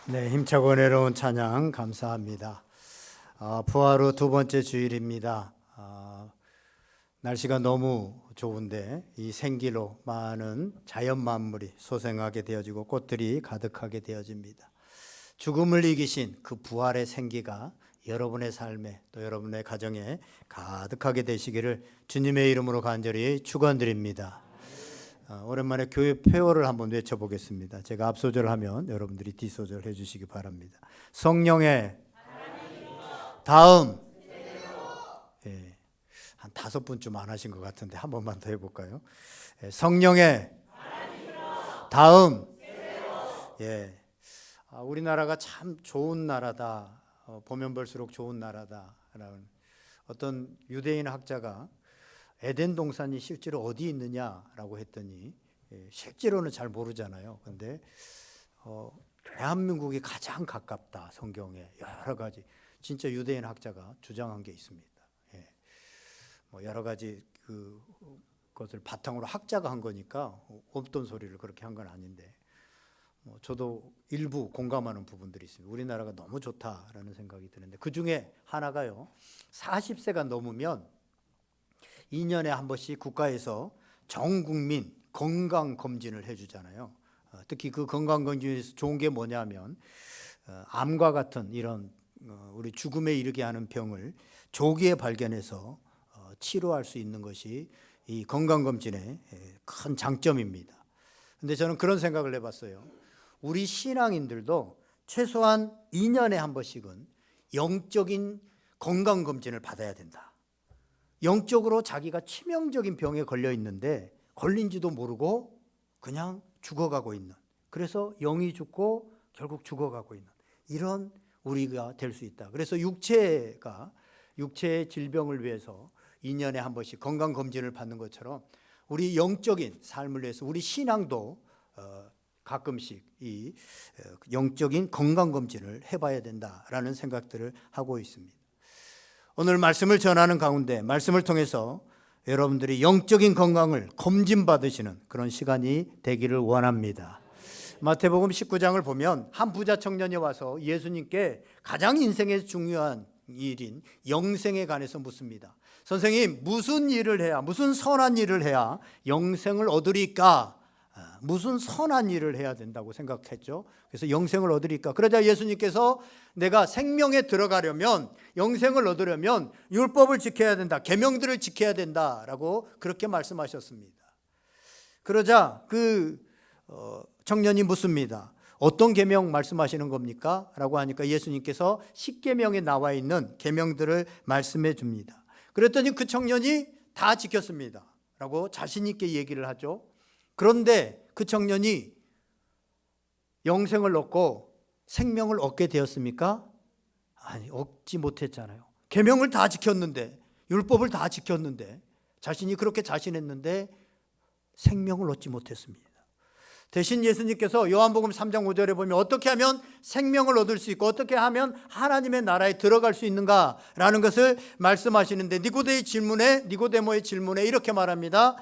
네, 힘차고 은혜로운 찬양 감사합니다. 부활 후 두 번째 주일입니다. 날씨가 너무 좋은데 이 생기로 많은 자연 만물이 소생하게 되어지고 꽃들이 가득하게 되어집니다. 죽음을 이기신 그 부활의 생기가 여러분의 삶에 또 여러분의 가정에 가득하게 되시기를 주님의 이름으로 간절히 축원드립니다. 오랜만에 교회 표어를 한번 외쳐보겠습니다. 제가 앞소절을 하면 여러분들이 뒷소절 해주시기 바랍니다. 성령의 다음. 예, 한 5분쯤 안 하신 것 같은데 한 번만 더 해볼까요? 예, 성령의 다음. 예, 우리나라가 참 좋은 나라다. 보면 볼수록 좋은 나라다라는 어떤 유대인 학자가 에덴 동산이 실제로 어디 있느냐라고 했더니 실제로는 잘 모르잖아요. 근데 대한민국이 가장 가깝다. 성경에 여러 가지 진짜 유대인 학자가 주장한 게 있습니다. 여러 가지 그것을 바탕으로 학자가 한 거니까 없던 소리를 그렇게 한 건 아닌데 저도 일부 공감하는 부분들이 있습니다. 우리나라가 너무 좋다라는 생각이 드는데 그 중에 하나가요. 40세가 넘으면 2년에 한 번씩 국가에서 전 국민 건강검진을 해주잖아요. 특히 그 건강검진에서 좋은 게 뭐냐면 암과 같은 이런 우리 죽음에 이르게 하는 병을 조기에 발견해서 치료할 수 있는 것이 이 건강검진의 큰 장점입니다. 근데 저는 그런 생각을 해봤어요. 우리 신앙인들도 최소한 2년에 한 번씩은 영적인 건강검진을 받아야 된다. 영적으로 자기가 치명적인 병에 걸려 있는데 걸린지도 모르고 그냥 죽어가고 있는, 그래서 영이 죽고 결국 죽어가고 있는 이런 우리가 될 수 있다. 그래서 육체의 질병을 위해서 2년에 한 번씩 건강검진을 받는 것처럼 우리 영적인 삶을 위해서 우리 신앙도 가끔씩 이 영적인 건강검진을 해봐야 된다라는 생각들을 하고 있습니다. 오늘 말씀을 전하는 가운데 말씀을 통해서 여러분들이 영적인 건강을 검진받으시는 그런 시간이 되기를 원합니다. 마태복음 19장을 보면 한 부자 청년이 와서 예수님께 가장 인생에 중요한 일인 영생에 관해서 묻습니다. 선생님, 무슨 일을 해야, 무슨 선한 일을 해야 영생을 얻으리까? 무슨 선한 일을 해야 된다고 생각했죠. 그래서 영생을 얻으리까? 그러자 예수님께서 내가 생명에 들어가려면, 영생을 얻으려면 율법을 지켜야 된다, 계명들을 지켜야 된다라고 그렇게 말씀하셨습니다. 그러자 그 청년이 묻습니다. 어떤 계명 말씀하시는 겁니까? 라고 하니까 예수님께서 10계명에 나와 있는 계명들을 말씀해 줍니다. 그랬더니 그 청년이 다 지켰습니다 라고 자신 있게 얘기를 하죠. 그런데 그 청년이 영생을 얻고 생명을 얻게 되었습니까? 아니, 얻지 못했잖아요. 계명을 다 지켰는데, 율법을 다 지켰는데, 자신이 그렇게 자신했는데 생명을 얻지 못했습니다. 대신 예수님께서 요한복음 3장 5절에 보면 어떻게 하면 생명을 얻을 수 있고 어떻게 하면 하나님의 나라에 들어갈 수 있는가라는 것을 말씀하시는데 니고데모의 질문에 이렇게 말합니다.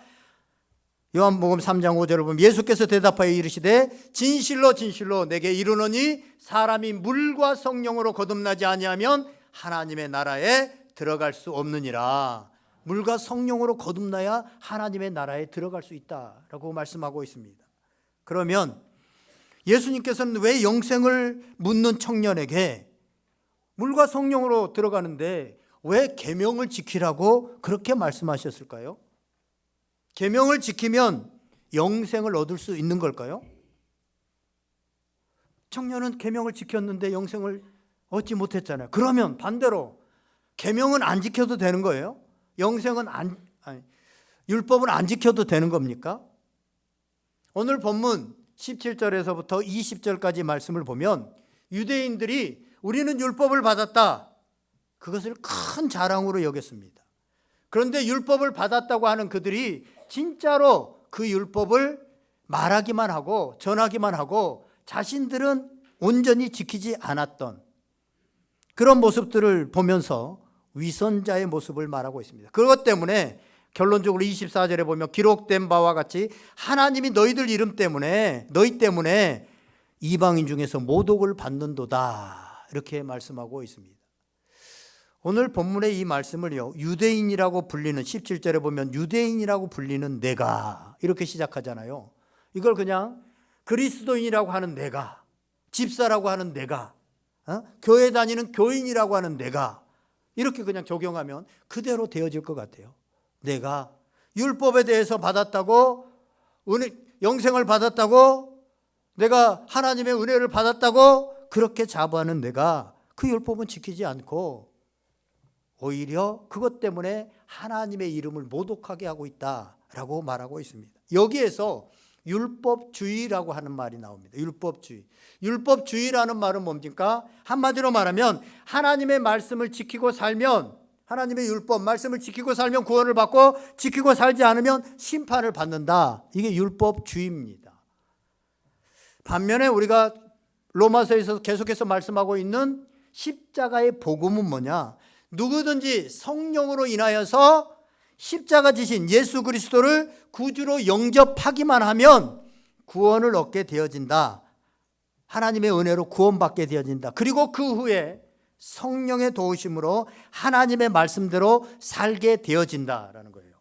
요한복음 3장 5절을 보면 예수께서 대답하여 이르시되 진실로 진실로 내게 이르노니 사람이 물과 성령으로 거듭나지 아니하면 하나님의 나라에 들어갈 수 없느니라. 물과 성령으로 거듭나야 하나님의 나라에 들어갈 수 있다라고 말씀하고 있습니다. 그러면 예수님께서는 왜 영생을 묻는 청년에게 물과 성령으로 들어가는데 왜 계명을 지키라고 그렇게 말씀하셨을까요? 계명을 지키면 영생을 얻을 수 있는 걸까요? 청년은 계명을 지켰는데 영생을 얻지 못했잖아요. 그러면 반대로 계명은 안 지켜도 되는 거예요? 율법은 안 지켜도 되는 겁니까? 오늘 본문 17절에서부터 20절까지 말씀을 보면 유대인들이 우리는 율법을 받았다, 그것을 큰 자랑으로 여겼습니다. 그런데 율법을 받았다고 하는 그들이 진짜로 그 율법을 말하기만 하고 전하기만 하고 자신들은 온전히 지키지 않았던 그런 모습들을 보면서 위선자의 모습을 말하고 있습니다. 그것 때문에 결론적으로 24절에 보면 기록된 바와 같이 하나님이 너희 때문에 이방인 중에서 모독을 받는도다, 이렇게 말씀하고 있습니다. 오늘 본문의 이 말씀을요, 유대인이라고 불리는, 17절에 보면 유대인이라고 불리는 내가, 이렇게 시작하잖아요. 이걸 그냥 그리스도인이라고 하는 내가, 집사라고 하는 내가, 교회 다니는 교인이라고 하는 내가, 이렇게 그냥 적용하면 그대로 되어질 것 같아요. 내가 율법에 대해서 받았다고, 영생을 받았다고, 내가 하나님의 은혜를 받았다고 그렇게 자부하는 내가 그 율법은 지키지 않고 오히려 그것 때문에 하나님의 이름을 모독하게 하고 있다라고 말하고 있습니다. 여기에서 율법주의라고 하는 말이 나옵니다. 율법주의. 율법주의라는 말은 뭡니까? 한마디로 말하면 하나님의 말씀을 지키고 살면, 하나님의 율법 말씀을 지키고 살면 구원을 받고, 지키고 살지 않으면 심판을 받는다. 이게 율법주의입니다. 반면에 우리가 로마서에서 계속해서 말씀하고 있는 십자가의 복음은 뭐냐? 누구든지 성령으로 인하여서 십자가 지신 예수 그리스도를 구주로 영접하기만 하면 구원을 얻게 되어진다. 하나님의 은혜로 구원받게 되어진다. 그리고 그 후에 성령의 도우심으로 하나님의 말씀대로 살게 되어진다라는 거예요.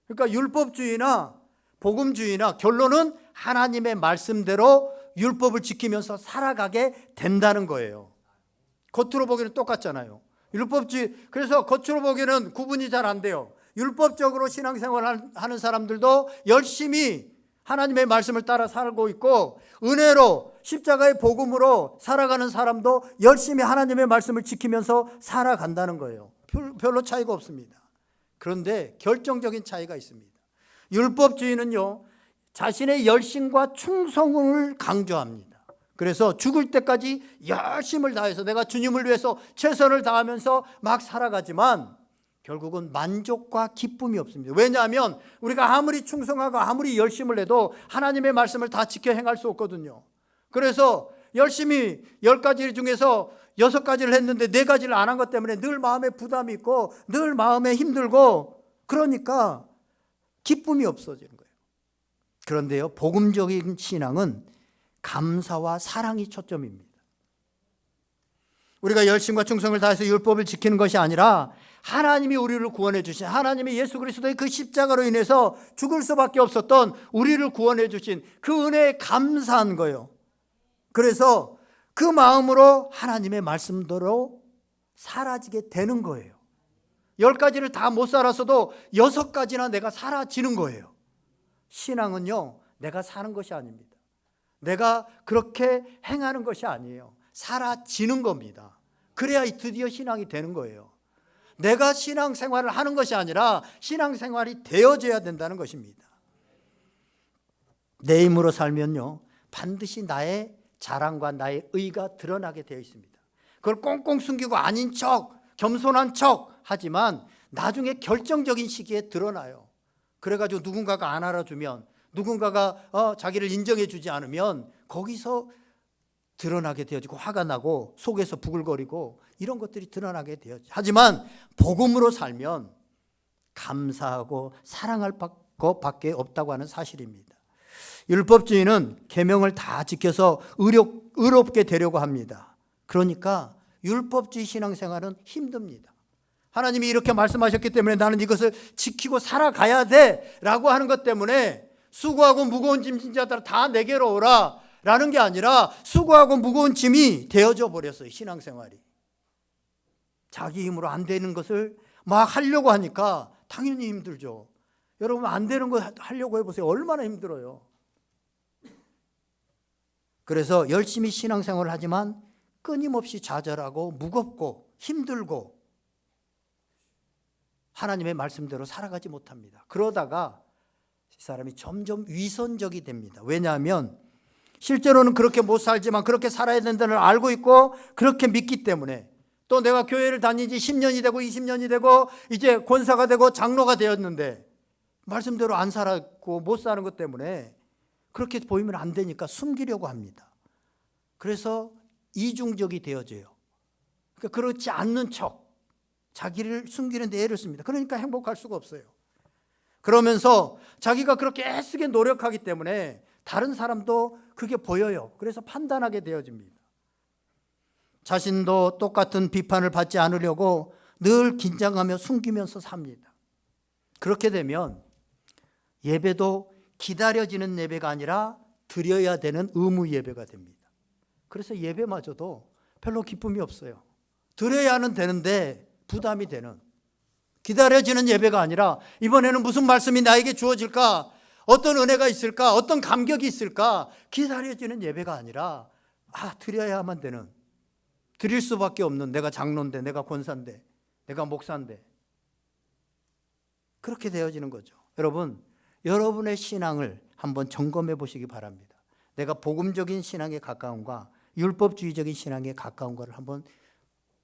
그러니까 율법주의나 복음주의나 결론은 하나님의 말씀대로 율법을 지키면서 살아가게 된다는 거예요. 겉으로 보기에는 똑같잖아요. 율법주의, 그래서 겉으로 보기에는 구분이 잘 안 돼요. 율법적으로 신앙생활 하는 사람들도 열심히 하나님의 말씀을 따라 살고 있고, 은혜로 십자가의 복음으로 살아가는 사람도 열심히 하나님의 말씀을 지키면서 살아간다는 거예요. 별로 차이가 없습니다. 그런데 결정적인 차이가 있습니다. 율법주의는요, 자신의 열심과 충성을 강조합니다. 그래서 죽을 때까지 열심을 다해서 내가 주님을 위해서 최선을 다하면서 막 살아가지만 결국은 만족과 기쁨이 없습니다. 왜냐하면 우리가 아무리 충성하고 아무리 열심을 해도 하나님의 말씀을 다 지켜 행할 수 없거든요. 그래서 열심히 10가지 중에서 6가지를 했는데 4가지를 안 한 것 때문에 늘 마음에 부담이 있고 늘 마음에 힘들고, 그러니까 기쁨이 없어지는 거예요. 그런데요, 복음적인 신앙은 감사와 사랑이 초점입니다. 우리가 열심과 충성을 다해서 율법을 지키는 것이 아니라 하나님이 우리를 구원해 주신, 하나님이 예수 그리스도의 그 십자가로 인해서 죽을 수밖에 없었던 우리를 구원해 주신 그 은혜에 감사한 거예요. 그래서 그 마음으로 하나님의 말씀대로 사라지게 되는 거예요. 10가지를 다 못 살았어도 6가지나 내가 사라지는 거예요. 신앙은요, 내가 사는 것이 아닙니다. 내가 그렇게 행하는 것이 아니에요. 사라지는 겁니다. 그래야 드디어 신앙이 되는 거예요. 내가 신앙생활을 하는 것이 아니라 신앙생활이 되어져야 된다는 것입니다. 내 힘으로 살면요, 반드시 나의 자랑과 나의 의가 드러나게 되어 있습니다. 그걸 꽁꽁 숨기고 아닌 척, 겸손한 척 하지만 나중에 결정적인 시기에 드러나요. 그래가지고 누군가가 안 알아주면, 누군가가 자기를 인정해 주지 않으면 거기서 드러나게 되어지고 화가 나고 속에서 부글거리고 이런 것들이 드러나게 되어지죠. 하지만 복음으로 살면 감사하고 사랑할 것밖에 없다고 하는 사실입니다. 율법주의는 계명을 다 지켜서 의롭게 되려고 합니다. 그러니까 율법주의 신앙생활은 힘듭니다. 하나님이 이렇게 말씀하셨기 때문에 나는 이것을 지키고 살아가야 돼 라고 하는 것 때문에 수고하고 무거운 짐진 자들아 다 내게로 오라 라는 게 아니라 수고하고 무거운 짐이 되어져 버렸어요. 신앙생활이 자기 힘으로 안 되는 것을 막 하려고 하니까 당연히 힘들죠. 여러분, 안 되는 거 하려고 해보세요. 얼마나 힘들어요. 그래서 열심히 신앙생활을 하지만 끊임없이 좌절하고 무겁고 힘들고 하나님의 말씀대로 살아가지 못합니다. 그러다가 이 사람이 점점 위선적이 됩니다. 왜냐하면 실제로는 그렇게 못 살지만 그렇게 살아야 된다는 걸 알고 있고 그렇게 믿기 때문에, 또 내가 교회를 다닌 지 10년이 되고 20년이 되고 이제 권사가 되고 장로가 되었는데 말씀대로 안 살았고 못 사는 것 때문에 그렇게 보이면 안 되니까 숨기려고 합니다. 그래서 이중적이 되어져요. 그러니까 그렇지 않는 척 자기를 숨기는 데 애를 씁니다. 그러니까 행복할 수가 없어요. 그러면서 자기가 그렇게 애쓰게 노력하기 때문에 다른 사람도 그게 보여요. 그래서 판단하게 되어집니다. 자신도 똑같은 비판을 받지 않으려고 늘 긴장하며 숨기면서 삽니다. 그렇게 되면 예배도 기다려지는 예배가 아니라 드려야 되는 의무 예배가 됩니다. 그래서 예배마저도 별로 기쁨이 없어요. 드려야는 되는데 부담이 되는, 기다려지는 예배가 아니라 이번에는 무슨 말씀이 나에게 주어질까? 어떤 은혜가 있을까? 어떤 감격이 있을까? 기다려지는 예배가 아니라 드려야만 되는, 드릴 수밖에 없는, 내가 장로인데, 내가 권사인데, 내가 목사인데, 그렇게 되어지는 거죠. 여러분, 여러분의 신앙을 한번 점검해 보시기 바랍니다. 내가 복음적인 신앙에 가까운가 율법주의적인 신앙에 가까운가를 한번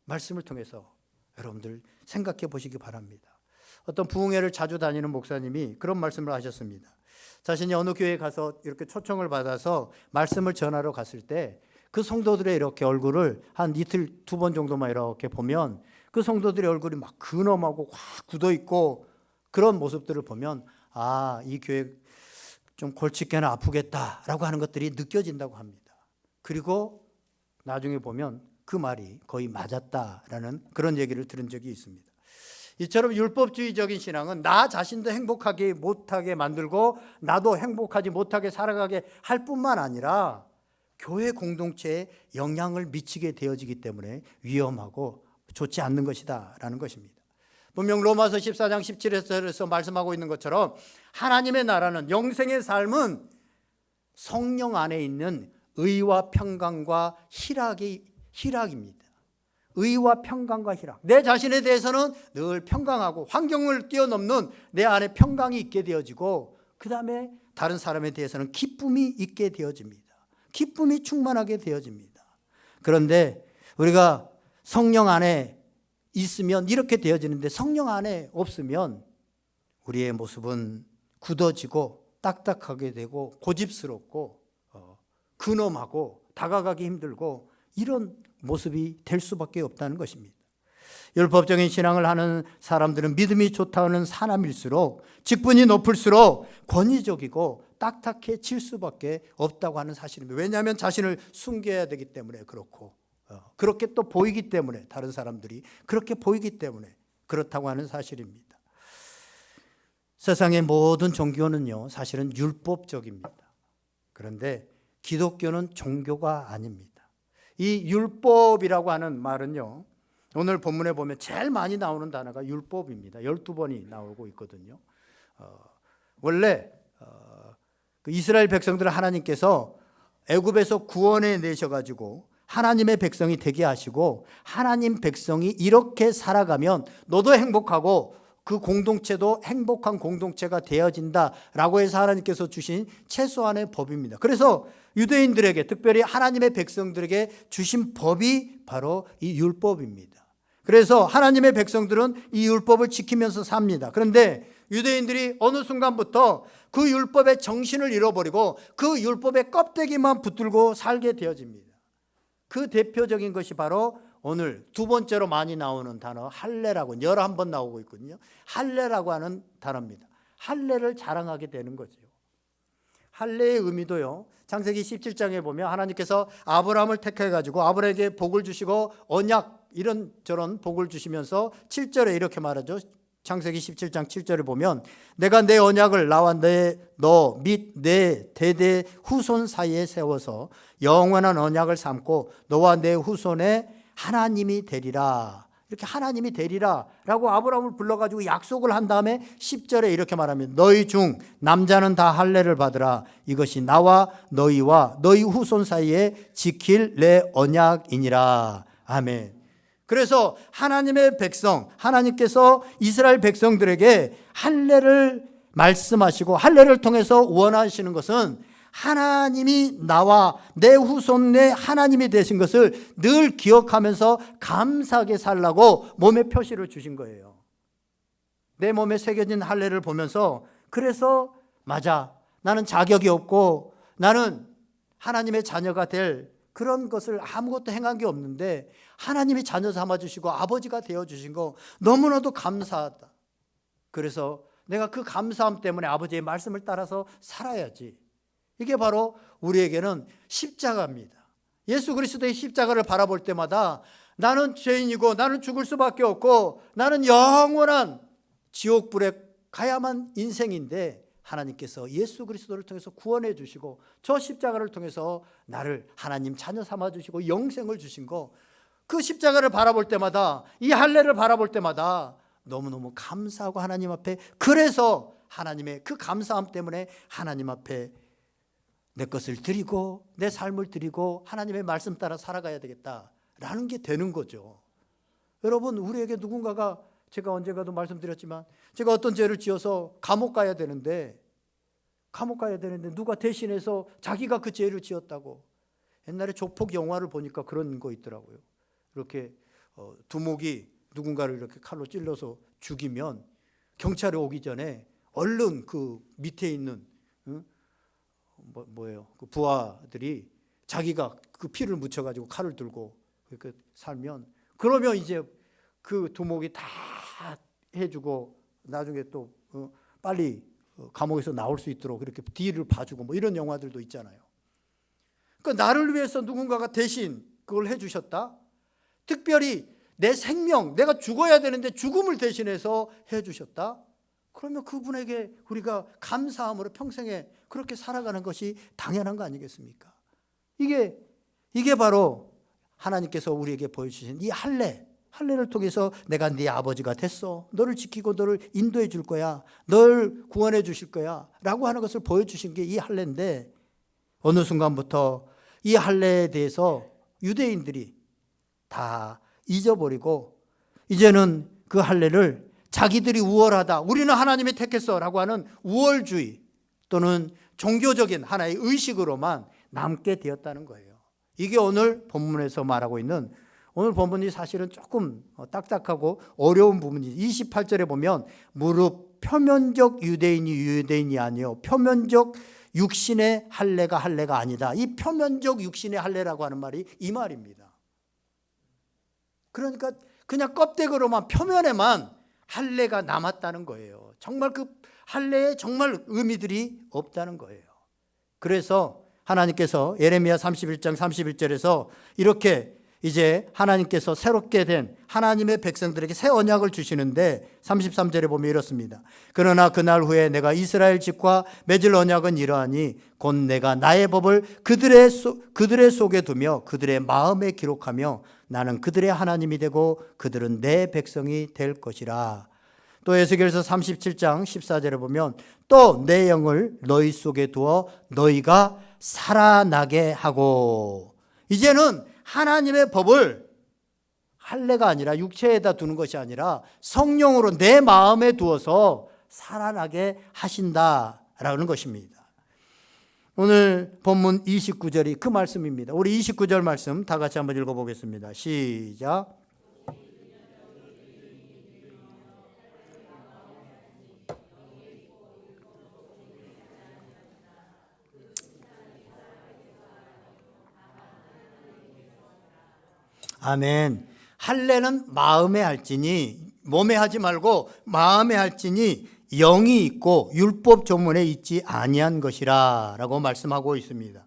말씀을 통해서 여러분들 생각해 보시기 바랍니다. 어떤 부흥회를 자주 다니는 목사님이 그런 말씀을 하셨습니다. 자신이 어느 교회에 가서 이렇게 초청을 받아서 말씀을 전하러 갔을 때 그 성도들의 이렇게 얼굴을 한 이틀 2번 정도만 이렇게 보면 그 성도들의 얼굴이 막 근엄하고 확 굳어 있고 그런 모습들을 보면 이 교회 좀 골칫게나 아프겠다라고 하는 것들이 느껴진다고 합니다. 그리고 나중에 보면 그 말이 거의 맞았다라는 그런 얘기를 들은 적이 있습니다. 이처럼 율법주의적인 신앙은 나 자신도 행복하게 못하게 만들고 나도 행복하지 못하게 살아가게 할 뿐만 아니라 교회 공동체에 영향을 미치게 되어지기 때문에 위험하고 좋지 않는 것이다라는 것입니다. 분명 로마서 14장 17절에서 말씀하고 있는 것처럼 하나님의 나라는, 영생의 삶은 성령 안에 있는 의와 평강과 희락입니다. 의와 평강과 희락. 내 자신에 대해서는 늘 평강하고 환경을 뛰어넘는 내 안에 평강이 있게 되어지고 그 다음에 다른 사람에 대해서는 기쁨이 있게 되어집니다. 기쁨이 충만하게 되어집니다. 그런데 우리가 성령 안에 있으면 이렇게 되어지는데 성령 안에 없으면 우리의 모습은 굳어지고 딱딱하게 되고 고집스럽고 근엄하고 다가가기 힘들고 이런 모습이 될 수밖에 없다는 것입니다. 율법적인 신앙을 하는 사람들은 믿음이 좋다는 사람일수록 직분이 높을수록 권위적이고 딱딱해질 수밖에 없다고 하는 사실입니다. 왜냐하면 자신을 숨겨야 되기 때문에 그렇고 그렇게 또 보이기 때문에 다른 사람들이 그렇게 보이기 때문에 그렇다고 하는 사실입니다. 세상의 모든 종교는요 사실은 율법적입니다. 그런데 기독교는 종교가 아닙니다. 이 율법이라고 하는 말은요 오늘 본문에 보면 제일 많이 나오는 단어가 율법입니다. 12번이 나오고 있거든요. 원래 그 이스라엘 백성들을 하나님께서 애굽에서 구원해 내셔가지고 하나님의 백성이 되게 하시고 하나님 백성이 이렇게 살아가면 너도 행복하고 그 공동체도 행복한 공동체가 되어진다라고 해서 하나님께서 주신 최소한의 법입니다. 그래서 유대인들에게 특별히 하나님의 백성들에게 주신 법이 바로 이 율법입니다. 그래서 하나님의 백성들은 이 율법을 지키면서 삽니다. 그런데 유대인들이 어느 순간부터 그 율법의 정신을 잃어버리고 그 율법의 껍데기만 붙들고 살게 되어집니다. 그 대표적인 것이 바로 오늘 2번째로 많이 나오는 단어 할례라고 11번 나오고 있거든요. 할례라고 하는 단어입니다. 할례를 자랑하게 되는 거죠. 할례의 의미도요. 창세기 17장에 보면 하나님께서 아브라함을 택해 가지고 아브라함에게 복을 주시고 언약 이런저런 복을 주시면서 7절에 이렇게 말하죠. 창세기 17장 7절에 보면 내가 내 언약을 나와 너 및 내 대대 후손 사이에 세워서 영원한 언약을 삼고 너와 내 후손의 하나님이 되리라. 이렇게 하나님이 되리라라고 아브라함을 불러가지고 약속을 한 다음에 10절에 이렇게 말합니다. 너희 중 남자는 다 할례를 받으라. 이것이 나와 너희와 너희 후손 사이에 지킬 내 언약이니라. 아멘. 그래서 하나님의 백성, 하나님께서 이스라엘 백성들에게 할례를 말씀하시고 할례를 통해서 원하시는 것은 하나님이 나와 내 후손의 하나님이 되신 것을 늘 기억하면서 감사하게 살라고 몸에 표시를 주신 거예요. 내 몸에 새겨진 할례를 보면서 그래서 맞아, 나는 자격이 없고 나는 하나님의 자녀가 될 그런 것을 아무것도 행한 게 없는데 하나님이 자녀 삼아주시고 아버지가 되어주신 거 너무나도 감사하다. 그래서 내가 그 감사함 때문에 아버지의 말씀을 따라서 살아야지. 이게 바로 우리에게는 십자가입니다. 예수 그리스도의 십자가를 바라볼 때마다 나는 죄인이고 나는 죽을 수밖에 없고 나는 영원한 지옥불에 가야만 인생인데 하나님께서 예수 그리스도를 통해서 구원해 주시고 저 십자가를 통해서 나를 하나님 자녀 삼아 주시고 영생을 주신 거, 그 십자가를 바라볼 때마다, 이 할례를 바라볼 때마다 너무너무 감사하고 하나님 앞에, 그래서 하나님의 그 감사함 때문에 하나님 앞에 내 것을 드리고 내 삶을 드리고 하나님의 말씀 따라 살아가야 되겠다라는 게 되는 거죠. 여러분, 우리에게 누군가가, 제가 언젠가도 말씀드렸지만 제가 어떤 죄를 지어서 감옥 가야 되는데 누가 대신해서 자기가 그 죄를 지었다고, 옛날에 조폭 영화를 보니까 그런 거 있더라고요. 이렇게 두목이 누군가를 이렇게 칼로 찔러서 죽이면 경찰이 오기 전에 얼른 그 밑에 있는 그 부하들이 자기가 그 피를 묻혀가지고 칼을 들고 그렇게 살면, 그러면 이제 그 두목이 다 해주고 나중에 또 빨리 감옥에서 나올 수 있도록 그렇게 뒤를 봐주고 뭐 이런 영화들도 있잖아요. 그러니까 나를 위해서 누군가가 대신 그걸 해주셨다. 특별히 내 생명, 내가 죽어야 되는데 죽음을 대신해서 해주셨다. 그러면 그분에게 우리가 감사함으로 평생에 그렇게 살아가는 것이 당연한 거 아니겠습니까? 이게 바로 하나님께서 우리에게 보여주신 이 할례를 통해서 내가 네 아버지가 됐어, 너를 지키고 너를 인도해 줄 거야, 널 구원해 주실 거야 라고 하는 것을 보여주신 게 이 할례인데, 어느 순간부터 이 할례에 대해서 유대인들이 다 잊어버리고 이제는 그 할례를 자기들이 우월하다, 우리는 하나님이 택했어 라고 하는 우월주의 또는 종교적인 하나의 의식으로만 남게 되었다는 거예요. 이게 오늘 본문에서 말하고 있는, 오늘 본문이 사실은 조금 딱딱하고 어려운 부분이 28절에 보면 무릇 표면적 유대인이 아니요 표면적 육신의 할례가 아니다. 이 표면적 육신의 할례라고 하는 말이 이 말입니다. 그러니까 그냥 껍데기로만, 표면에만 할례가 남았다는 거예요. 정말 그 할례에 정말 의미들이 없다는 거예요. 그래서 하나님께서 예레미야 31장 31절에서 이렇게 이제 하나님께서 새롭게 된 하나님의 백성들에게 새 언약을 주시는데 33절에 보면 이렇습니다. 그러나 그날 후에 내가 이스라엘 집과 맺을 언약은 이러하니 곧 내가 나의 법을 그들의 속에 두며 그들의 마음에 기록하며 나는 그들의 하나님이 되고 그들은 내 백성이 될 것이라. 또 에스겔서 37장 14절에 보면 또 내 영을 너희 속에 두어 너희가 살아나게 하고, 이제는 하나님의 법을 할례가 아니라 육체에다 두는 것이 아니라 성령으로 내 마음에 두어서 살아나게 하신다라는 것입니다. 오늘 본문 29절이 그 말씀입니다. 우리 29절 말씀 다 같이 한번 읽어보겠습니다. 시작. 아멘. 할례는 마음에 할지니, 몸에 하지 말고 마음에 할지니 영이 있고 율법 조문에 있지 아니한 것이라 라고 말씀하고 있습니다.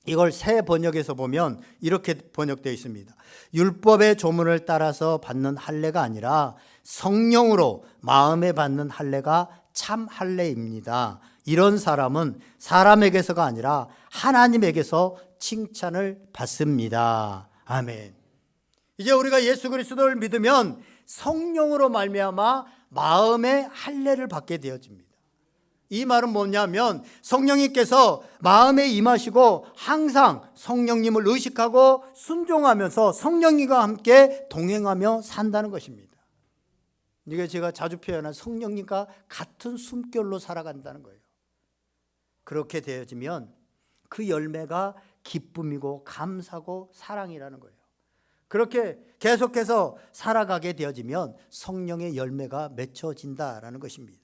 이걸 새 번역에서 보면 이렇게 번역되어 있습니다. 율법의 조문을 따라서 받는 할례가 아니라 성령으로 마음에 받는 할례가 참 할례입니다. 이런 사람은 사람에게서가 아니라 하나님에게서 칭찬을 받습니다. 아멘. 이제 우리가 예수 그리스도를 믿으면 성령으로 말미암아 마음의 할례를 받게 되어집니다. 이 말은 뭐냐면 성령님께서 마음에 임하시고 항상 성령님을 의식하고 순종하면서 성령님과 함께 동행하며 산다는 것입니다. 이게 제가 자주 표현한 성령님과 같은 숨결로 살아간다는 거예요. 그렇게 되어지면 그 열매가 기쁨이고 감사고 사랑이라는 거예요. 그렇게 계속해서 살아가게 되어지면 성령의 열매가 맺혀진다라는 것입니다.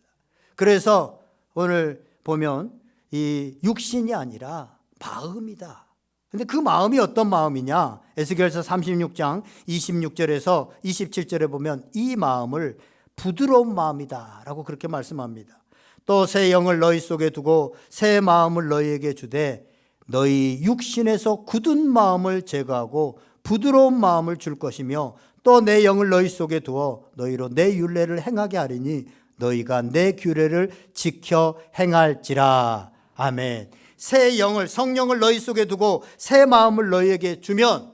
그래서 오늘 보면 이 육신이 아니라 마음이다. 근데 그 마음이 어떤 마음이냐? 에스겔서 36장 26절에서 27절에 보면 이 마음을 부드러운 마음이다 라고 그렇게 말씀합니다. 또 새 영을 너희 속에 두고 새 마음을 너희에게 주되 너희 육신에서 굳은 마음을 제거하고 부드러운 마음을 줄 것이며 또 내 영을 너희 속에 두어 너희로 내 율례를 행하게 하리니 너희가 내 규례를 지켜 행할지라. 아멘. 새 영을, 성령을 너희 속에 두고 새 마음을 너희에게 주면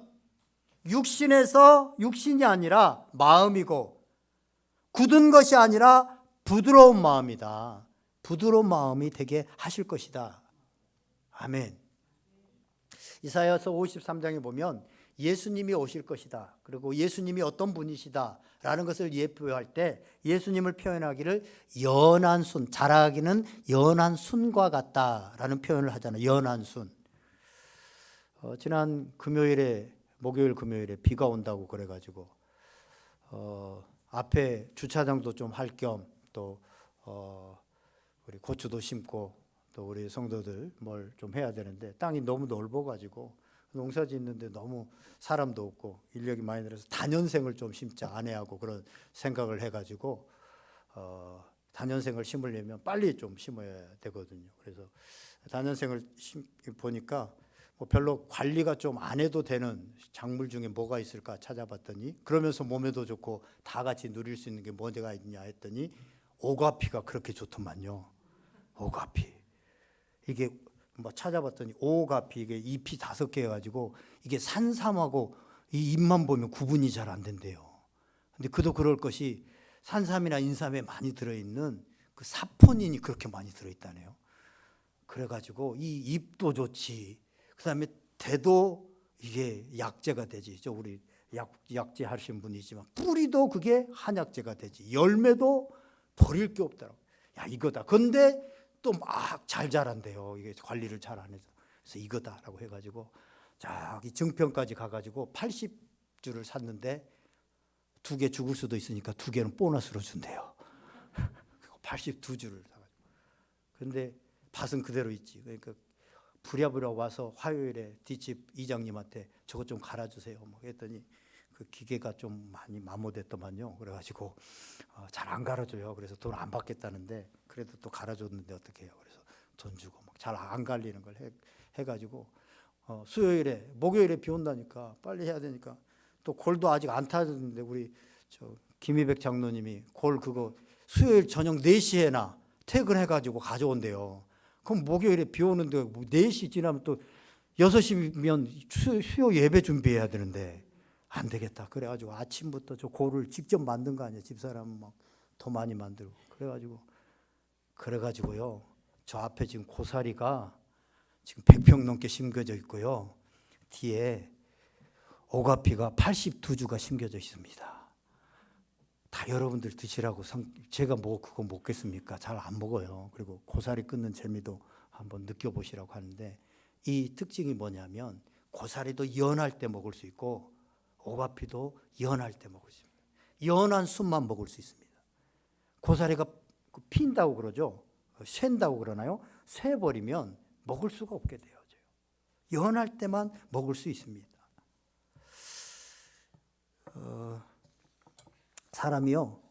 육신에서, 육신이 아니라 마음이고 굳은 것이 아니라 부드러운 마음이다. 부드러운 마음이 되게 하실 것이다. 아멘. 이사야서 53장에 보면 예수님이 오실 것이다. 그리고 예수님이 어떤 분이시다 라는 것을 예표할 때 예수님을 표현하기를 연한 순, 자라기는 연한 순과 같다라는 표현을 하잖아요. 연한 순. 지난 금요일에, 목요일 금요일에 비가 온다고 그래가지고 앞에 주차장도 좀 할 겸 또 우리 고추도 심고 또 우리 성도들 뭘 좀 해야 되는데 땅이 너무 넓어가지고 농사 짓는데 너무 사람도 없고 인력이 많이 들어서 단연생을 좀 심자, 아내하고 그런 생각을 해가지고 단연생을 심으려면 빨리 좀 심어야 되거든요. 그래서 단연생을 보니까 뭐 별로 관리가 좀 안 해도 되는 작물 중에 뭐가 있을까 찾아봤더니, 그러면서 몸에도 좋고 다 같이 누릴 수 있는 게 뭐가 있냐 했더니 오가피가 그렇게 좋더만요. 오가피. 이게 뭐 찾아봤더니 오가피, 이게 잎이 5개 해가지고 이게 산삼하고 이 잎만 보면 구분이 잘 안 된대요. 근데 그도 그럴 것이 산삼이나 인삼에 많이 들어있는 그 사포닌이 그렇게 많이 들어있다네요. 그래가지고 이 잎도 좋지, 그 다음에 대도 이게 약재가 되지. 저 우리 약재 하신 분이지만 뿌리도 그게 한약재가 되지. 열매도 버릴 게 없더라고. 야, 이거다. 근데 또 막 잘 자란대요. 이게 관리를 잘 안 해서. 그래서 이거다라고 해가지고 저기 증평까지 가가지고 80주를 샀는데 2개 죽을 수도 있으니까 2개는 보너스로 준대요. 82주를 사가지고. 근데 밭은 그대로 있지. 그러니까 부랴부랴 와서 화요일에 뒷집 이장님한테 저것 좀 갈아주세요. 뭐 했더니 그 기계가 좀 많이 마모됐더만요. 그래가지고 잘 안 갈아줘요. 그래서 돈 안 받겠다는데 그래도 또 갈아줬는데 어떻게 해요? 그래서 돈 주고 잘 안 갈리는 걸 해가지고 수요일에, 목요일에 비 온다니까 빨리 해야 되니까 또 골도 아직 안 타졌는데 우리 저 김희백 장로님이 골 그거 수요일 저녁 4시에나 퇴근해가지고 가져온대요. 그럼 목요일에 비 오는데 4시 지나면 또 6시면 수요 예배 준비해야 되는데 안 되겠다. 그래가지고 아침부터 저 골을 직접 만든 거 아니에요. 집사람은 막 더 많이 만들고. 그래가지고요. 저 앞에 지금 고사리가 지금 100평 넘게 심겨져 있고요. 뒤에 오가피가 82주가 심겨져 있습니다. 다 여러분들 드시라고 제가 뭐 그거 먹겠습니까? 잘 안 먹어요. 그리고 고사리 끊는 재미도 한번 느껴보시라고 하는데 이 특징이 뭐냐면 고사리도 연할 때 먹을 수 있고 오가피도 연할 때 먹을 수 있습니다. 연한 순만 먹을 수 있습니다. 고사리가 핀다고 그러죠. 샌다고 그러나요? 쇠버리면 먹을 수가 없게 되어져요. 연할 때만 먹을 수 있습니다. 사람이요,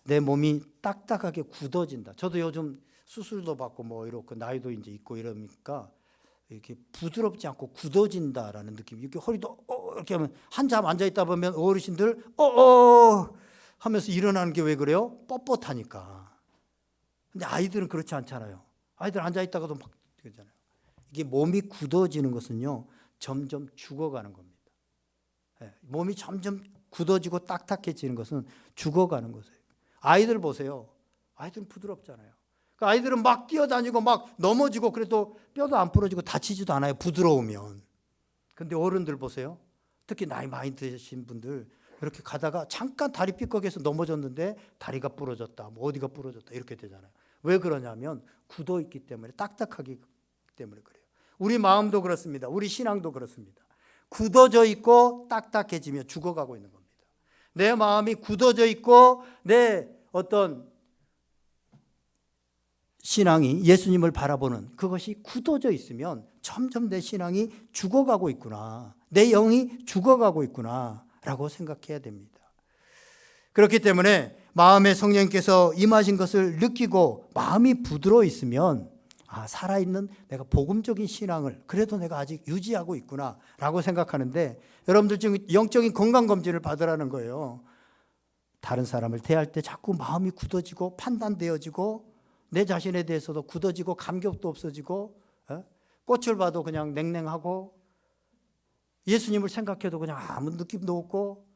내 몸이 딱딱하게 굳어진다. 저도 요즘 수술도 받고 뭐 이렇고 나이도 이제 있고 이러니까 이렇게 부드럽지 않고 굳어진다라는 느낌. 이렇게 허리도 이렇게 하면 한잠 앉아 있다 보면 어르신들 하면서 일어나는 게 왜 그래요? 뻣뻣하니까. 근데 아이들은 그렇지 않잖아요. 아이들 앉아 있다가도 막 그러잖아요. 이게 몸이 굳어지는 것은요, 점점 죽어가는 겁니다. 몸이 점점 굳어지고 딱딱해지는 것은 죽어가는 것이에요. 아이들 보세요. 아이들은 부드럽잖아요. 그러니까 아이들은 막 뛰어다니고 막 넘어지고 그래도 뼈도 안 부러지고 다치지도 않아요. 부드러우면. 근데 어른들 보세요. 특히 나이 많이 드신 분들 이렇게 가다가 잠깐 다리 삐걱해서 넘어졌는데 다리가 부러졌다, 뭐 어디가 부러졌다 이렇게 되잖아요. 왜 그러냐면 굳어 있기 때문에, 딱딱하기 때문에 그래요. 우리 마음도 그렇습니다. 우리 신앙도 그렇습니다. 굳어져 있고 딱딱해지며 죽어가고 있는 겁니다. 내 마음이 굳어져 있고 내 어떤 신앙이 예수님을 바라보는 그것이 굳어져 있으면 점점 내 신앙이 죽어가고 있구나, 내 영이 죽어가고 있구나 라고 생각해야 됩니다. 그렇기 때문에 마음에 성령님께서 임하신 것을 느끼고 마음이 부드러워 있으면 살아있는 내가 복음적인 신앙을 그래도 내가 아직 유지하고 있구나 라고 생각하는데, 여러분들 지금 영적인 건강검진을 받으라는 거예요. 다른 사람을 대할 때 자꾸 마음이 굳어지고 판단되어지고 내 자신에 대해서도 굳어지고 감격도 없어지고 꽃을 봐도 그냥 냉랭하고 예수님을 생각해도 그냥 아무 느낌도 없고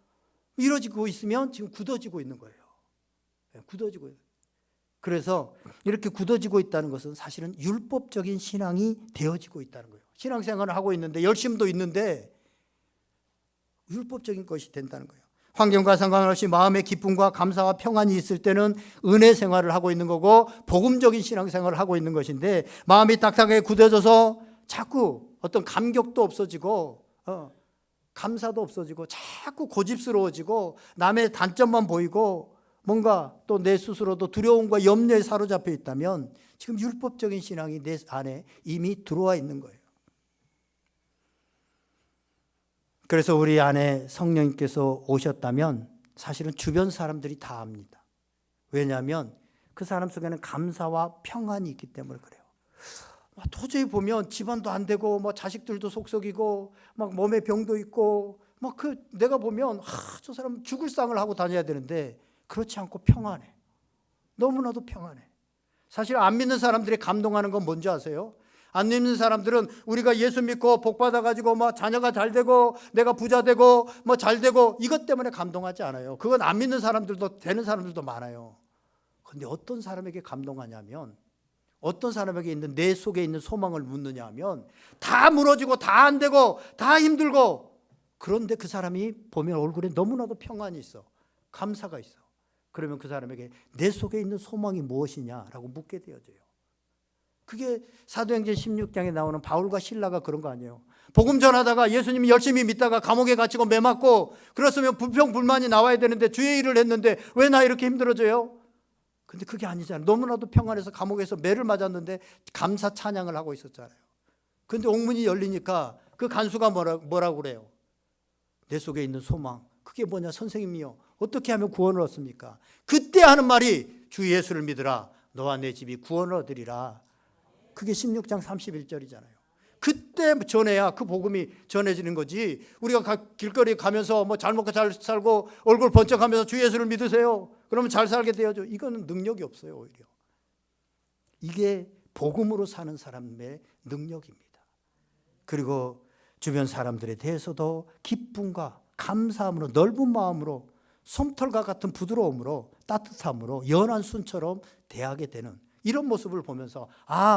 이러지고 있으면 지금 굳어지고 있는 거예요. 굳어지고 있는. 그래서 이렇게 굳어지고 있다는 것은 사실은 율법적인 신앙이 되어지고 있다는 거예요. 신앙생활을 하고 있는데 열심도 있는데 율법적인 것이 된다는 거예요. 환경과 상관없이 마음의 기쁨과 감사와 평안이 있을 때는 은혜 생활을 하고 있는 거고 복음적인 신앙생활을 하고 있는 것인데, 마음이 딱딱하게 굳어져서 자꾸 어떤 감격도 없어지고 감사도 없어지고 자꾸 고집스러워지고 남의 단점만 보이고 뭔가 또 내 스스로도 두려움과 염려에 사로잡혀 있다면 지금 율법적인 신앙이 내 안에 이미 들어와 있는 거예요. 그래서 우리 안에 성령님께서 오셨다면 사실은 주변 사람들이 다 압니다. 왜냐하면 그 사람 속에는 감사와 평안이 있기 때문에 그래요. 도저히 보면 집안도 안 되고 자식들도 속썩이고 막 몸에 병도 있고 내가 보면 저 사람 죽을 상을 하고 다녀야 되는데 그렇지 않고 평안해. 너무나도 평안해. 사실 안 믿는 사람들이 감동하는 건 뭔지 아세요? 안 믿는 사람들은 우리가 예수 믿고 복 받아가지고 자녀가 잘 되고 내가 부자 되고 잘 되고 이것 때문에 감동하지 않아요. 그건 안 믿는 사람들도 되는 사람들도 많아요. 그런데 어떤 사람에게 감동하냐면, 어떤 사람에게 있는 내 속에 있는 소망을 묻느냐 하면 다 무너지고 다 안 되고 다 힘들고 그런데 그 사람이 보면 얼굴에 너무나도 평안이 있어. 감사가 있어. 그러면 그 사람에게 내 속에 있는 소망이 무엇이냐라고 묻게 되어져요. 그게 사도행전 16장에 나오는 바울과 실라가 그런 거 아니에요. 복음 전하다가 예수님이 열심히 믿다가 감옥에 갇히고 매 맞고 그렇으면 불평 불만이 나와야 되는데 주의 일을 했는데 왜 나 이렇게 힘들어져요? 근데 그게 아니잖아요. 너무나도 평안해서 감옥에서 매를 맞았는데 감사 찬양을 하고 있었잖아요. 근데 옥문이 열리니까 그 간수가 뭐라고 그래요? 내 속에 있는 소망, 그게 뭐냐? 선생님이요, 어떻게 하면 구원을 얻습니까? 그때 하는 말이 주 예수를 믿으라, 너와 내 집이 구원을 얻으리라. 그게 16장 31절이잖아요. 그때 전해야 그 복음이 전해지는 거지. 우리가 길거리 가면서 잘 먹고 잘 살고 얼굴 번쩍하면서 주 예수를 믿으세요, 그러면 잘 살게 되어져. 이거는 능력이 없어요. 오히려 이게 복음으로 사는 사람의 능력입니다. 그리고 주변 사람들에 대해서도 기쁨과 감사함으로, 넓은 마음으로, 솜털과 같은 부드러움으로, 따뜻함으로, 연한 순처럼 대하게 되는 이런 모습을 보면서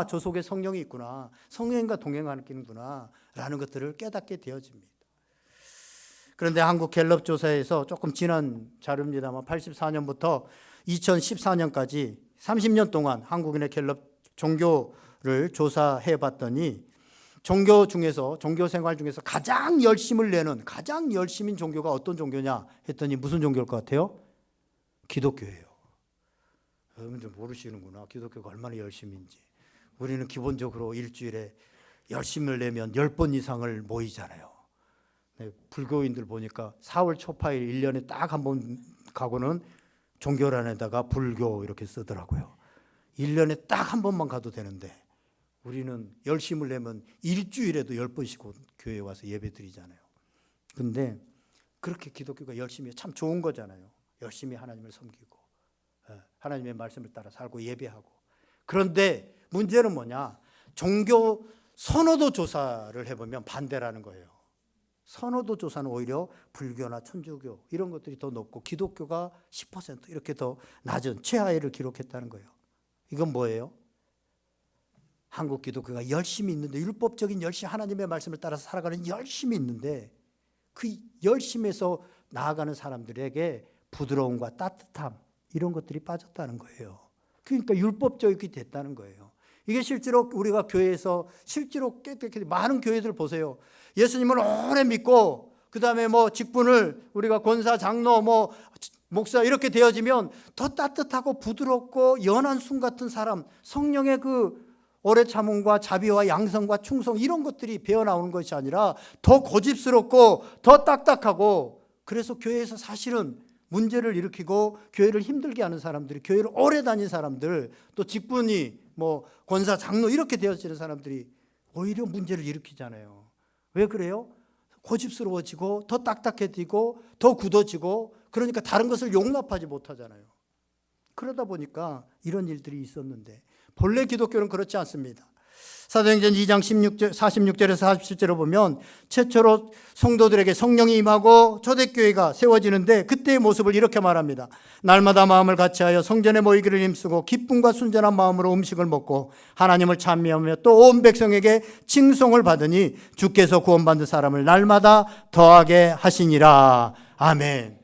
저 속에 성령이 있구나, 성령과 동행하는구나 라는 것들을 깨닫게 되어집니다. 그런데 한국 갤럽 조사에서 조금 지난 자료입니다만 84년부터 2014년까지 30년 동안 한국인의 갤럽 종교를 조사해 봤더니 종교 생활 중에서 가장 열심을 내는, 가장 열심인 종교가 어떤 종교냐 했더니 무슨 종교일 것 같아요? 기독교예요. 여러분들 모르시는구나, 기독교가 얼마나 열심인지. 우리는 기본적으로 일주일에 열심을 내면 10번 이상을 모이잖아요. 불교인들 보니까 4월 초파일 1년에 딱 한 번 가고는 종교란에다가 불교 이렇게 쓰더라고요. 1년에 딱 한 번만 가도 되는데 우리는 열심을 내면 일주일에도 10번씩 교회에 와서 예배 드리잖아요. 근데 그렇게 기독교가 열심히 참 좋은 거잖아요. 열심히 하나님을 섬기고 하나님의 말씀을 따라 살고 예배하고. 그런데 문제는 뭐냐? 종교 선호도 조사를 해보면 반대라는 거예요. 선호도 조사는 오히려 불교나 천주교 이런 것들이 더 높고 기독교가 10% 이렇게 더 낮은 최하위를 기록했다는 거예요. 이건 뭐예요? 한국 기독교가 열심히 있는데, 율법적인 열심, 하나님의 말씀을 따라서 살아가는 열심이 있는데 그 열심에서 나아가는 사람들에게 부드러움과 따뜻함 이런 것들이 빠졌다는 거예요. 그러니까 율법적이 됐다는 거예요. 이게 실제로 우리가 교회에서 실제로 깨끗하게 많은 교회들 보세요. 예수님을 오래 믿고 그 다음에 직분을 우리가 권사, 장로, 목사 이렇게 되어지면 더 따뜻하고 부드럽고 연한 순 같은 사람, 성령의 그 오래 참음과 자비와 양성과 충성 이런 것들이 배어나오는 것이 아니라 더 고집스럽고 더 딱딱하고, 그래서 교회에서 사실은 문제를 일으키고 교회를 힘들게 하는 사람들이, 교회를 오래 다닌 사람들, 또 직분이 뭐 권사, 장로 이렇게 되어지는 사람들이 오히려 문제를 일으키잖아요. 왜 그래요? 고집스러워지고 더 딱딱해지고 더 굳어지고, 그러니까 다른 것을 용납하지 못하잖아요. 그러다 보니까 이런 일들이 있었는데, 본래 기독교는 그렇지 않습니다. 사도행전 2장 46절에서 47절을 보면 최초로 성도들에게 성령이 임하고 초대교회가 세워지는데, 그때의 모습을 이렇게 말합니다. 날마다 마음을 같이하여 성전에 모이기를 힘쓰고 기쁨과 순전한 마음으로 음식을 먹고 하나님을 찬미하며 또 온 백성에게 칭송을 받으니 주께서 구원받은 사람을 날마다 더하게 하시니라. 아멘.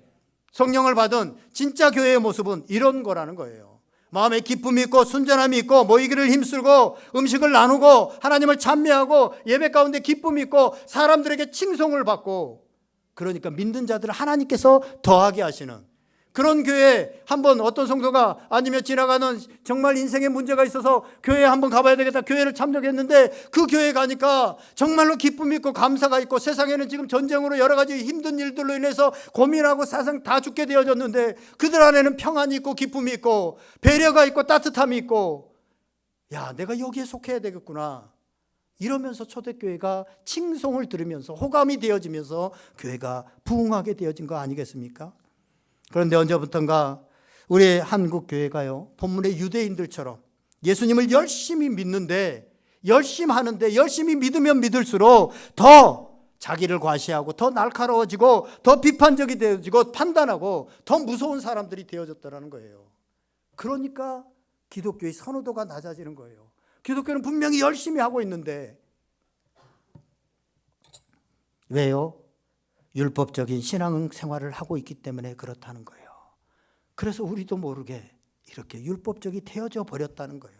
성령을 받은 진짜 교회의 모습은 이런 거라는 거예요. 마음에 기쁨이 있고 순전함이 있고 모이기를 힘쓰고 음식을 나누고 하나님을 찬미하고 예배 가운데 기쁨이 있고 사람들에게 칭송을 받고, 그러니까 믿는 자들을 하나님께서 더하게 하시는 그런 교회. 한번 어떤 성도가 아니면 지나가는 정말 인생에 문제가 있어서 교회에 한번 가봐야 되겠다, 교회를 참석했는데 그 교회에 가니까 정말로 기쁨이 있고 감사가 있고, 세상에는 지금 전쟁으로 여러 가지 힘든 일들로 인해서 고민하고 사상 다 죽게 되어졌는데 그들 안에는 평안이 있고 기쁨이 있고 배려가 있고 따뜻함이 있고, 야, 내가 여기에 속해야 되겠구나 이러면서 초대교회가 칭송을 들으면서 호감이 되어지면서 교회가 부흥하게 되어진 거 아니겠습니까? 그런데 언제부턴가 우리 한국 교회가요, 본문의 유대인들처럼 예수님을 열심히 믿는데, 열심히 하는데, 열심히 믿으면 믿을수록 더 자기를 과시하고 더 날카로워지고 더 비판적이 되어지고 판단하고 더 무서운 사람들이 되어졌다는 거예요. 그러니까 기독교의 선호도가 낮아지는 거예요. 기독교는 분명히 열심히 하고 있는데, 왜요? 율법적인 신앙생활을 하고 있기 때문에 그렇다는 거예요. 그래서 우리도 모르게 이렇게 율법적이 되어져 버렸다는 거예요.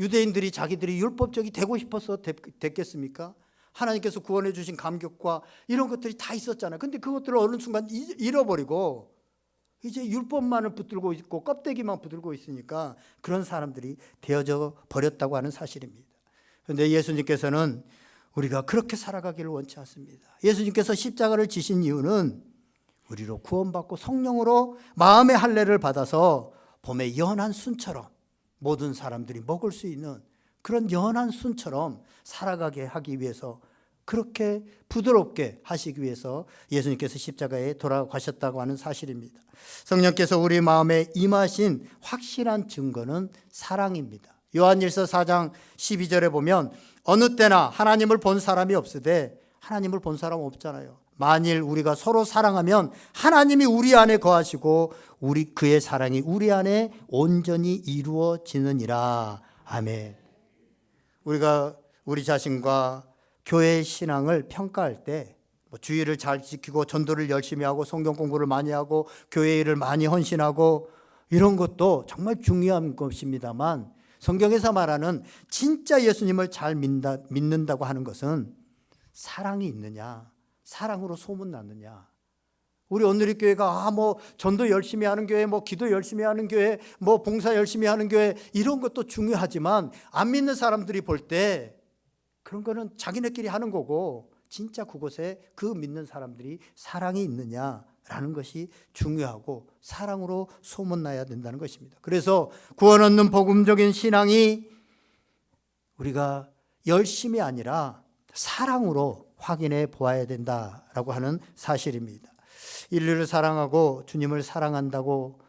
유대인들이 자기들이 율법적이 되고 싶어서 됐겠습니까? 하나님께서 구원해 주신 감격과 이런 것들이 다 있었잖아요. 근데 그것들을 어느 순간 잃어버리고 이제 율법만을 붙들고 있고 껍데기만 붙들고 있으니까 그런 사람들이 되어져 버렸다고 하는 사실입니다. 그런데 예수님께서는 우리가 그렇게 살아가기를 원치 않습니다. 예수님께서 십자가를 지신 이유는 우리로 구원받고 성령으로 마음의 할례를 받아서 봄의 연한 순처럼 모든 사람들이 먹을 수 있는 그런 연한 순처럼 살아가게 하기 위해서, 그렇게 부드럽게 하시기 위해서 예수님께서 십자가에 돌아가셨다고 하는 사실입니다. 성령께서 우리 마음에 임하신 확실한 증거는 사랑입니다. 요한일서 4장 12절에 보면 어느 때나 하나님을 본 사람이 없으되, 하나님을 본 사람 없잖아요. 만일 우리가 서로 사랑하면 하나님이 우리 안에 거하시고 그의 사랑이 우리 안에 온전히 이루어지느니라. 아멘. 우리가 우리 자신과 교회의 신앙을 평가할 때 주의를 잘 지키고 전도를 열심히 하고 성경 공부를 많이 하고 교회 일을 많이 헌신하고 이런 것도 정말 중요한 것입니다만, 성경에서 말하는 진짜 예수님을 잘 믿는다고 하는 것은 사랑이 있느냐, 사랑으로 소문났느냐. 우리 온누리교회가 전도 열심히 하는 교회, 기도 열심히 하는 교회, 봉사 열심히 하는 교회, 이런 것도 중요하지만 안 믿는 사람들이 볼 때 그런 거는 자기네끼리 하는 거고, 진짜 그곳에 그 믿는 사람들이 사랑이 있느냐라는 것이 중요하고 사랑으로 소문나야 된다는 것입니다. 그래서 구원 얻는 복음적인 신앙이 우리가 열심이 아니라 사랑으로 확인해 보아야 된다라고 하는 사실입니다. 인류를 사랑하고 주님을 사랑한다고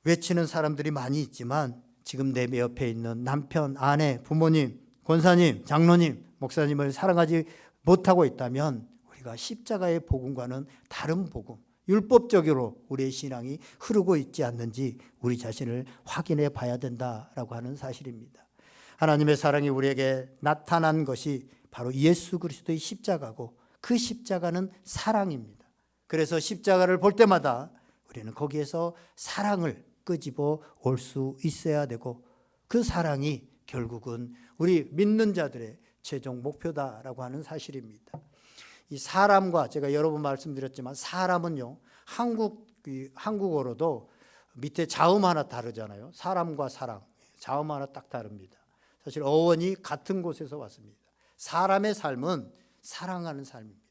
외치는 사람들이 많이 있지만, 지금 내 옆에 있는 남편, 아내, 부모님, 권사님, 장로님, 목사님을 사랑하지 못하고 있다면 우리가 십자가의 복음과는 다른 복음, 율법적으로 우리의 신앙이 흐르고 있지 않는지 우리 자신을 확인해 봐야 된다라고 하는 사실입니다. 하나님의 사랑이 우리에게 나타난 것이 바로 예수 그리스도의 십자가고, 그 십자가는 사랑입니다. 그래서 십자가를 볼 때마다 우리는 거기에서 사랑을 끄집어 올 수 있어야 되고, 그 사랑이 결국은 우리 믿는 자들의 최종 목표다라고 하는 사실입니다. 이 사람과, 제가 여러 번 말씀드렸지만 사람은요, 한국어로도 밑에 자음 하나 다르잖아요. 사람과 사랑, 자음 하나 딱 다릅니다. 사실 어원이 같은 곳에서 왔습니다. 사람의 삶은 사랑하는 삶입니다.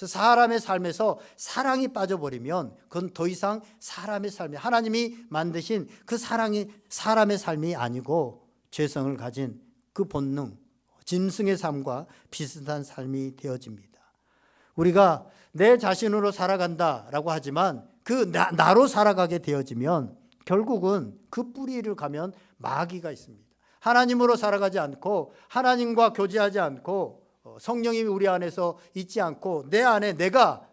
그래서 사람의 삶에서 사랑이 빠져버리면 그건 더 이상 사람의 삶이, 하나님이 만드신 그 사랑이 사람의 삶이 아니고 죄성을 가진 그 본능, 짐승의 삶과 비슷한 삶이 되어집니다. 우리가 내 자신으로 살아간다라고 하지만 그 나로 살아가게 되어지면 결국은 그 뿌리를 가면 마귀가 있습니다. 하나님으로 살아가지 않고 하나님과 교제하지 않고 성령이 우리 안에서 있지 않고 내 안에 내가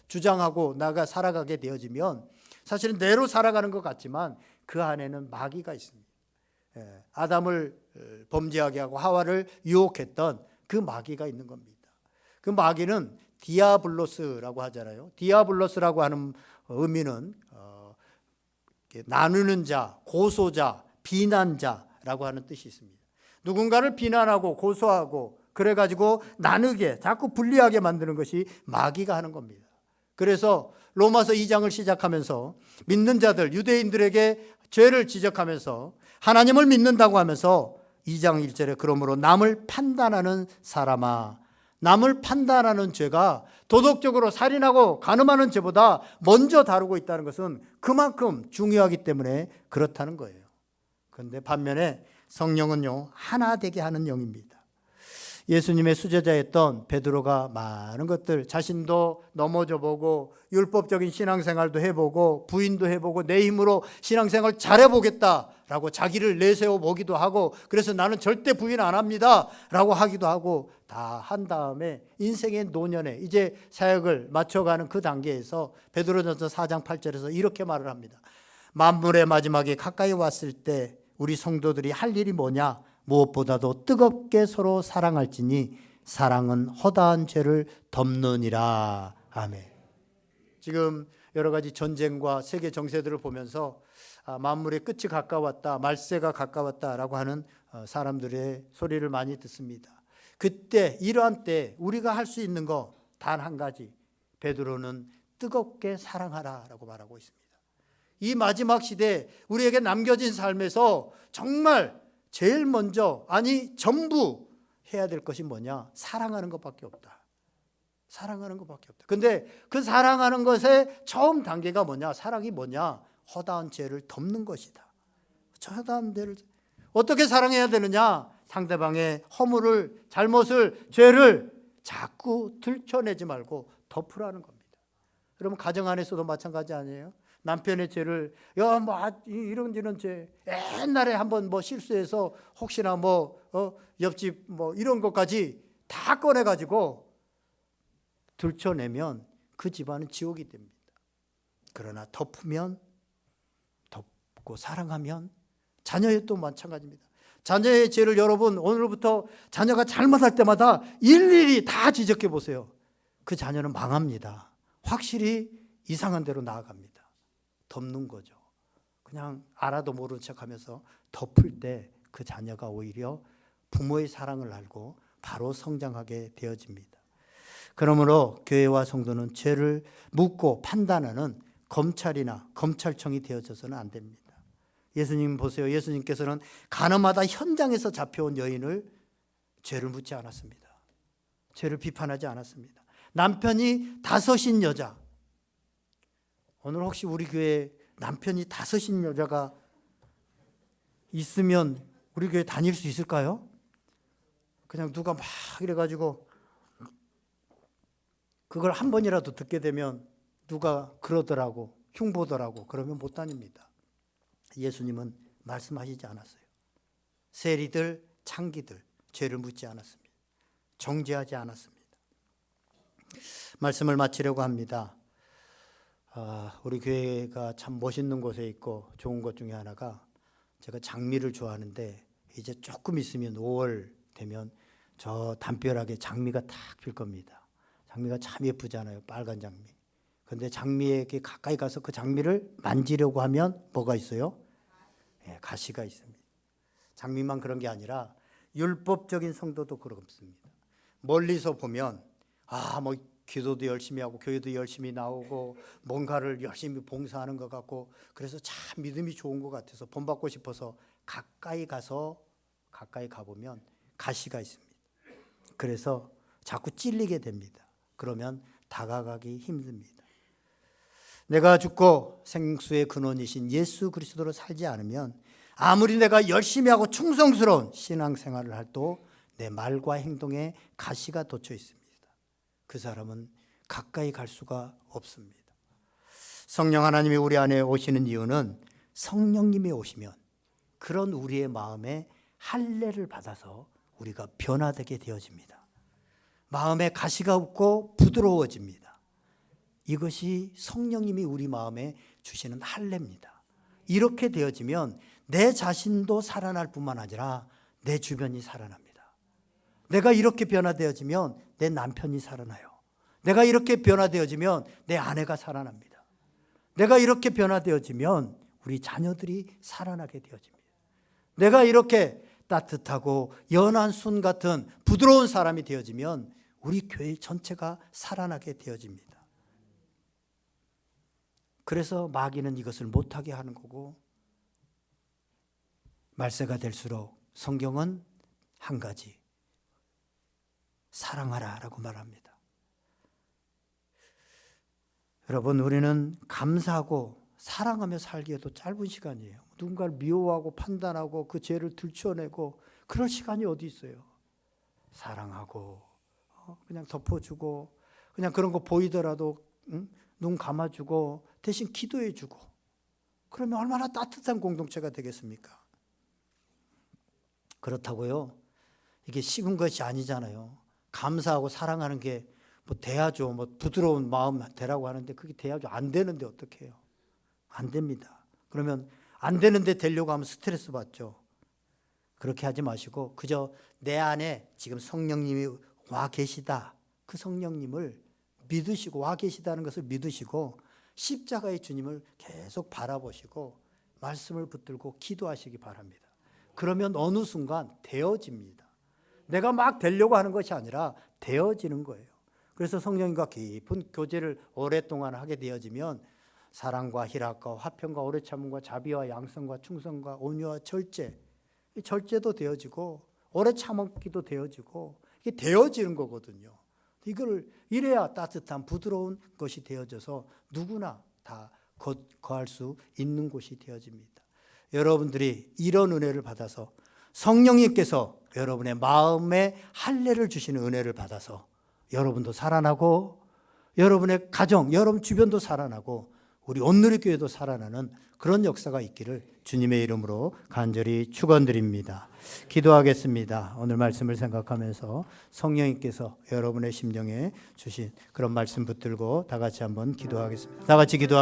주장하고 나가 살아가게 되어지면 사실은 내로 살아가는 것 같지만 그 안에는 마귀가 있습니다. 아담을 범죄하게 하고 하와를 유혹했던 그 마귀가 있는 겁니다. 그 마귀는 디아블로스라고 하잖아요. 디아블로스라고 하는 의미는 나누는 자, 고소자, 비난자라고 하는 뜻이 있습니다. 누군가를 비난하고 고소하고 그래가지고 나누게, 자꾸 분리하게 만드는 것이 마귀가 하는 겁니다. 그래서 로마서 2장을 시작하면서 믿는 자들, 유대인들에게 죄를 지적하면서 하나님을 믿는다고 하면서 2장 1절에 그러므로 남을 판단하는 사람아, 남을 판단하는 죄가 도덕적으로 살인하고 간음하는 죄보다 먼저 다루고 있다는 것은 그만큼 중요하기 때문에 그렇다는 거예요. 그런데 반면에 성령은요, 하나 되게 하는 영입니다. 예수님의 수제자였던 베드로가 많은 것들, 자신도 넘어져 보고 율법적인 신앙생활도 해보고 부인도 해보고 내 힘으로 신앙생활 잘해보겠다라고 자기를 내세워 보기도 하고, 그래서 나는 절대 부인 안 합니다 라고 하기도 하고 다 한 다음에 인생의 노년에 이제 사역을 맞춰가는 그 단계에서 베드로전서 4장 8절에서 이렇게 말을 합니다. 만물의 마지막에 가까이 왔을 때 우리 성도들이 할 일이 뭐냐? 무엇보다도 뜨겁게 서로 사랑할지니 사랑은 허다한 죄를 덮느니라. 아멘. 지금 여러 가지 전쟁과 세계 정세들을 보면서 만물의 끝이 가까웠다, 말세가 가까웠다라고 하는 사람들의 소리를 많이 듣습니다. 그때 이러한 때 우리가 할 수 있는 거 단 한 가지, 베드로는 뜨겁게 사랑하라라고 말하고 있습니다. 이 마지막 시대에 우리에게 남겨진 삶에서 정말 제일 먼저, 아니 전부 해야 될 것이 뭐냐? 사랑하는 것밖에 없다. 사랑하는 것밖에 없다. 근데 그 사랑하는 것의 처음 단계가 뭐냐? 사랑이 뭐냐? 허다한 죄를 덮는 것이다. 허다한 죄를 어떻게 사랑해야 되느냐? 상대방의 허물을, 잘못을, 죄를 자꾸 들춰내지 말고 덮으라는 겁니다. 여러분 가정 안에서도 마찬가지 아니에요? 남편의 죄를 이런 죄 옛날에 한번 실수해서 혹시나 옆집 이런 것까지 다 꺼내 가지고 들춰내면 그 집안은 지옥이 됩니다. 그러나 덮으면, 덮고 사랑하면, 자녀의 또 마찬가지입니다. 자녀의 죄를 여러분 오늘부터 자녀가 잘못할 때마다 일일이 다 지적해 보세요. 그 자녀는 망합니다. 확실히 이상한 대로 나아갑니다. 덮는 거죠. 그냥 알아도 모르는 척하면서 덮을 때 그 자녀가 오히려 부모의 사랑을 알고 바로 성장하게 되어집니다. 그러므로 교회와 성도는 죄를 묻고 판단하는 검찰이나 검찰청이 되어져서는 안 됩니다. 예수님 보세요. 예수님께서는 가늠하다 현장에서 잡혀온 여인을 죄를 묻지 않았습니다. 죄를 비판하지 않았습니다. 남편이 5인 여자, 오늘 혹시 우리 교회에 남편이 5인 여자가 있으면 우리 교회 다닐 수 있을까요? 그냥 누가 막 이래가지고 그걸 한 번이라도 듣게 되면 누가 그러더라고, 흉보더라고, 그러면 못 다닙니다. 예수님은 말씀하시지 않았어요. 세리들, 창기들 죄를 묻지 않았습니다. 정죄하지 않았습니다. 말씀을 마치려고 합니다. 우리 교회가 참 멋있는 곳에 있고 좋은 것 중에 하나가, 제가 장미를 좋아하는데 이제 조금 있으면 5월 되면 저 담벼락에 장미가 탁 필 겁니다. 장미가 참 예쁘잖아요. 빨간 장미. 그런데 장미에 가까이 가서 그 장미를 만지려고 하면 뭐가 있어요? 가시가 있습니다. 장미만 그런 게 아니라 율법적인 성도도 그렇습니다. 멀리서 보면 기도도 열심히 하고 교회도 열심히 나오고 뭔가를 열심히 봉사하는 것 같고, 그래서 참 믿음이 좋은 것 같아서 본받고 싶어서 가까이 가보면 가시가 있습니다. 그래서 자꾸 찔리게 됩니다. 그러면 다가가기 힘듭니다. 내가 죽고 생수의 근원이신 예수 그리스도로 살지 않으면 아무리 내가 열심히 하고 충성스러운 신앙생활을 해도 내 말과 행동에 가시가 돋쳐 있습니다. 그 사람은 가까이 갈 수가 없습니다. 성령 하나님이 우리 안에 오시는 이유는 성령님이 오시면 그런 우리의 마음에 할례를 받아서 우리가 변화되게 되어집니다. 마음에 가시가 없고 부드러워집니다. 이것이 성령님이 우리 마음에 주시는 할례입니다. 이렇게 되어지면 내 자신도 살아날 뿐만 아니라 내 주변이 살아납니다. 내가 이렇게 변화되어지면 내 남편이 살아나요. 내가 이렇게 변화되어지면 내 아내가 살아납니다. 내가 이렇게 변화되어지면 우리 자녀들이 살아나게 되어집니다. 내가 이렇게 따뜻하고 연한 순 같은 부드러운 사람이 되어지면 우리 교회 전체가 살아나게 되어집니다. 그래서 마귀는 이것을 못하게 하는 거고, 말세가 될수록 성경은 한 가지, 사랑하라라고 말합니다. 여러분, 우리는 감사하고 사랑하며 살기에도 짧은 시간이에요. 누군가를 미워하고 판단하고 그 죄를 들춰내고 그럴 시간이 어디 있어요. 사랑하고 그냥 덮어주고 그냥 그런 거 보이더라도 눈 감아주고 대신 기도해주고, 그러면 얼마나 따뜻한 공동체가 되겠습니까? 그렇다고요, 이게 식은 것이 아니잖아요. 감사하고 사랑하는 게 뭐 돼야죠. 뭐 부드러운 마음 되라고 하는데 그게 돼야죠. 안 되는데 어떻게 해요? 안 됩니다. 그러면 안 되는데 되려고 하면 스트레스 받죠. 그렇게 하지 마시고 그저 내 안에 지금 성령님이 와 계시다, 그 성령님을 믿으시고, 와 계시다는 것을 믿으시고 십자가의 주님을 계속 바라보시고 말씀을 붙들고 기도하시기 바랍니다. 그러면 어느 순간 되어집니다. 내가 막 되려고 하는 것이 아니라 되어지는 거예요. 그래서 성령님과 깊은 교제를 오랫동안 하게 되어지면 사랑과 희락과 화평과 오래 참음과 자비와 양성과 충성과 온유와 절제, 이 절제도 되어지고 오래 참기도 되어지고, 이게 되어지는 거거든요. 이걸 이래야 따뜻한 부드러운 것이 되어져서 누구나 다 거할 수 있는 곳이 되어집니다. 여러분들이 이런 은혜를 받아서 성령님께서 여러분의 마음에 할례를 주시는 은혜를 받아서 여러분도 살아나고 여러분의 가정, 여러분 주변도 살아나고 우리 온누리교회도 살아나는 그런 역사가 있기를 주님의 이름으로 간절히 축원드립니다. 기도하겠습니다. 오늘 말씀을 생각하면서 성령님께서 여러분의 심령에 주신 그런 말씀 붙들고 다 같이 한번 기도하겠습니다. 다 같이 기도하겠습니다.